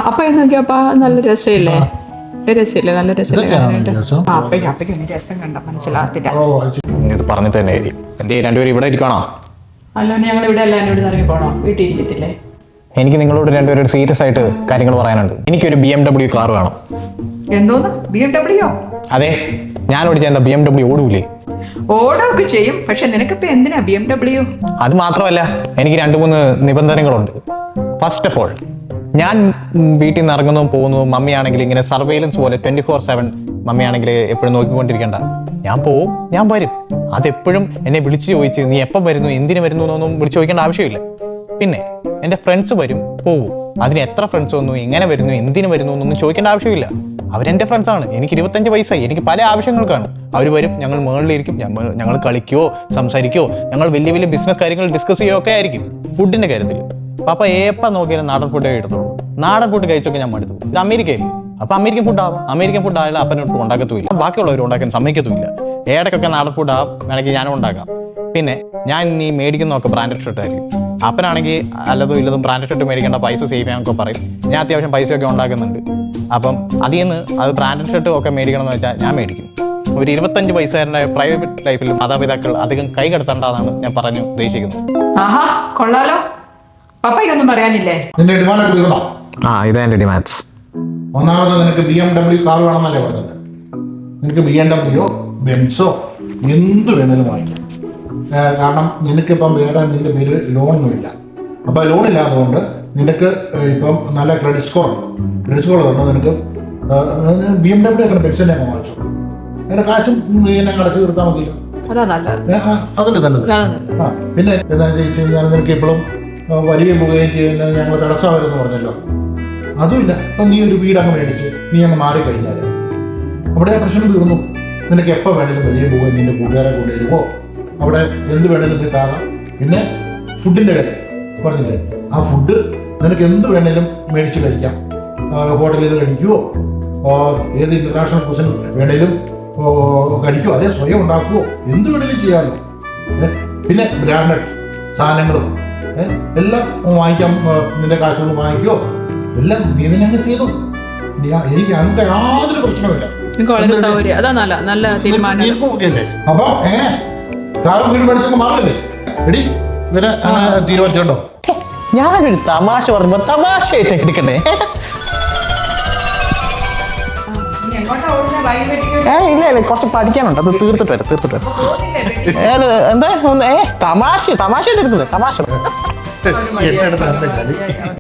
അപ്പൊ നോക്കിയപ്പോ നല്ല രസമില്ലേ? രസമില്ലേ? നല്ല രസമില്ലേ കാണാനായിട്ട്? അപ്പയ്ക്ക് രസം കണ്ട മനസ്സിലാകത്തില്ല. ഇത് പറഞ്ഞിട്ട് തന്നെ എന്തേ രണ്ടുപേരും ഇവിടെ ഇരിക്കണോ? അല്ല, ഞങ്ങൾ ഇവിടെ എല്ലാം എന്നോട് ഇറങ്ങി പോണോ? വീട്ടിൽ ഇരിക്കത്തില്ലേ? എനിക്ക് നിങ്ങളോട് രണ്ടുപേരും സീരിയസ് ആയിട്ട് കാര്യങ്ങൾ പറയാനുണ്ട്. എനിക്കൊരു BMW കാർ വേണം. എന്തോന്ന്? BMW? അതെ, ഞാൻ ഓടിച്ച എന്താ BMW ഓടൂലേ? ഓടൊക്കെ ചെയ്യും, പക്ഷെ നിനക്കിപ്പോ എന്തിനാ BMW? അത് മാത്രമല്ല, എനിക്ക് 2-3 നിബന്ധനകളുണ്ട്. ഫസ്റ്റ് ഓഫ് ഓൾ, ഞാൻ വീട്ടിൽ നിന്ന് ഇറങ്ങുന്നതും പോകുന്നതും മമ്മിയാണെങ്കിൽ ഇങ്ങനെ സർവൈലൻസ് പോലെ 24/7 മമ്മിയാണെങ്കിൽ എപ്പോഴും നോക്കിക്കൊണ്ടിരിക്കേണ്ട. ഞാൻ പോവും, ഞാൻ വരും. അതെപ്പോഴും എന്നെ വിളിച്ചു ചോദിച്ച് നീ എപ്പം വരുന്നു, എന്തിനു വരുന്നു എന്നൊന്നും വിളിച്ചു ചോദിക്കേണ്ട ആവശ്യമില്ല. പിന്നെ എൻ്റെ ഫ്രണ്ട്സ് വരും, പോവും. അതിന് എത്ര ഫ്രണ്ട്സ് വന്നു, എങ്ങനെ വരുന്നു, എന്തിനു വരുന്നു എന്നൊന്നും ചോദിക്കേണ്ട ആവശ്യമില്ല. അവരെൻ്റെ ഫ്രണ്ട്സാണ്. എനിക്ക് 25 വയസ്സായി. എനിക്ക് പല ആവശ്യങ്ങൾക്കാണ്. അവർ വരും, ഞങ്ങൾ മുകളിലിരിക്കും, ഞങ്ങൾ കളിക്കുകയോ സംസാരിക്കുകയോ ഞങ്ങൾ വലിയ വലിയ ബിസിനസ് കാര്യങ്ങൾ ഡിസ്കസ് ചെയ്യുകയോ ഒക്കെ ആയിരിക്കും. ഫുഡിൻ്റെ കാര്യത്തിൽ പാപ്പ എപ്പം നോക്കിയാലും നാടൻ ഫുഡേ എടുത്തോളൂ. നാടൻ ഫുഡ് കഴിച്ചൊക്കെ ഞാൻ മടുത്തു. ഇത് അമേരിക്കയിൽ, അപ്പൊ അമേരിക്കൻ ഫുഡ് ആവും. അമേരിക്കൻ ഫുഡ് ആയാലും അപ്പനോട്ട് ഉണ്ടാക്കത്തുമില്ല, ബാക്കിയുള്ളവർ ഉണ്ടാക്കാൻ സമ്മതിക്കത്തുമില്ല. ഏടക്കൊക്കെ നാടൻ ഫുഡ് ആവും, വേണമെങ്കിൽ ഞാനും ഉണ്ടാക്കാം. പിന്നെ ഞാൻ ഈ മേടിക്കുന്നതൊക്കെ ബ്രാൻഡഡ് ഷർട്ട് ആയിരിക്കും. അപ്പനാണെങ്കിൽ അല്ലതും ഇല്ലതും ബ്രാൻഡഡ് ഷർട്ട് മേടിക്കേണ്ട, പൈസ സേവ് ചെയ്യാനൊക്കെ പറയും. ഞാൻ അത്യാവശ്യം പൈസയൊക്കെ ഉണ്ടാക്കുന്നുണ്ട്. അപ്പം അതിൽ നിന്ന് അത് ബ്രാൻഡഡ് ഷർട്ട് ഒക്കെ മേടിക്കണം എന്ന് വെച്ചാൽ ഞാൻ മേടിക്കും. ഒരു 25 വയസ്സുകാരൻ്റെ പ്രൈവറ്റ് ലൈഫിൽ മാതാപിതാക്കൾ അധികം കൈ കടത്തേണ്ടതാണ് ഞാൻ പറഞ്ഞു ഉദ്ദേശിക്കുന്നത്. ആഹാ, കൊള്ളാലോ. പപ്പയ്ക്കൊന്നും പറയാനില്ലേ? നിന്റെ ഡിമാൻഡ് തീർന്നോ? ഇതാ എൻ്റെ ഡിമാൻഡ്സ്. ഒന്നാമത് നിനക്ക് BMW കാർ വേണമെന്നല്ലേ പറഞ്ഞത്. നിനക്ക് BMW ബെൻസോ എന്ത് വേണേലും വാങ്ങിക്കാം. കാരണം നിനക്കിപ്പം വേറെ നിന്റെ പേര് ലോണൊന്നുമില്ല. അപ്പോൾ ലോൺ ഇല്ലാത്തതുകൊണ്ട് നിനക്ക് ഇപ്പം നല്ല ക്രെഡിറ്റ് സ്കോർ ഉണ്ട്. ക്രെഡിറ്റ് സ്കോർ പറഞ്ഞാൽ നിനക്ക് BMW ഒക്കെ ബെൻസിനെ വാങ്ങിച്ചു. അതിൻ്റെ കാശും എന്നെ അടച്ചു തീർത്താൽ മതിയല്ലോ. അതാ നല്ലത്. അതല്ലേ നല്ലത്. പിന്നെ എന്താണെന്ന് ചോദിച്ചു കഴിഞ്ഞാൽ നിനക്ക് ഇപ്പോഴും വലിയ പുകയും ചെയ്യുന്ന ഞങ്ങൾ തടസ്സമായിരുന്നു പറഞ്ഞല്ലോ. അതുമില്ല. അപ്പം നീ ഒരു വീടങ്ങ് മേടിച്ച് നീ അങ്ങ് മാറിക്കഴിഞ്ഞാൽ അവിടെ ആ പ്രശ്നം തീർന്നു. നിനക്ക് എപ്പോൾ വേണേലും വലിയ പുകയും നിന്റെ കൂട്ടുകാരെ കൊണ്ടുവരുമോ, അവിടെ എന്ത് വേണേലും നീ കാണാം. പിന്നെ ഫുഡിൻ്റെ കാര്യം പറഞ്ഞില്ലേ, ആ ഫുഡ് നിനക്ക് എന്ത് വേണേലും മേടിച്ച് കഴിക്കാം. ഹോട്ടലിൽ നിന്ന് കഴിക്കുമോ, ഏത് ഇൻ്റർനാഷണൽ കുസിൻ വേണേലും കഴിക്കുമോ, അതേ സ്വയം ഉണ്ടാക്കുമോ, എന്ത് വേണേലും ചെയ്യാമല്ലോ. പിന്നെ ബ്രാൻഡഡ് സാധനങ്ങളും എല്ലാം വാങ്ങിക്കാം. നിന്റെ കാശുകൾ വാങ്ങിക്കോ, എല്ലാം നീ തന്നെ അങ്ങ് ചെയ്തു. എനിക്ക് അങ്ങനത്തെ യാതൊരു പ്രശ്നമില്ല. നല്ല തീരുമാനം. അപ്പൊ എങ്ങനെ കാലം വീട് മേടിച്ചൊക്കെ മാറില്ലേ? എടി ഇവരെ തീരുമാനിച്ചോണ്ടോ? ഞാനൊരു തമാശ പറയുമ്പോ തമാശയായിട്ട് എടുക്കണ്ടേ? ഇല്ല, കുറച്ച് പഠിക്കാനുണ്ട്. അത് തീർത്തിട്ട് വരാം. എന്താ തമാശയായിട്ട് എടുക്കുന്നത്? തമാശ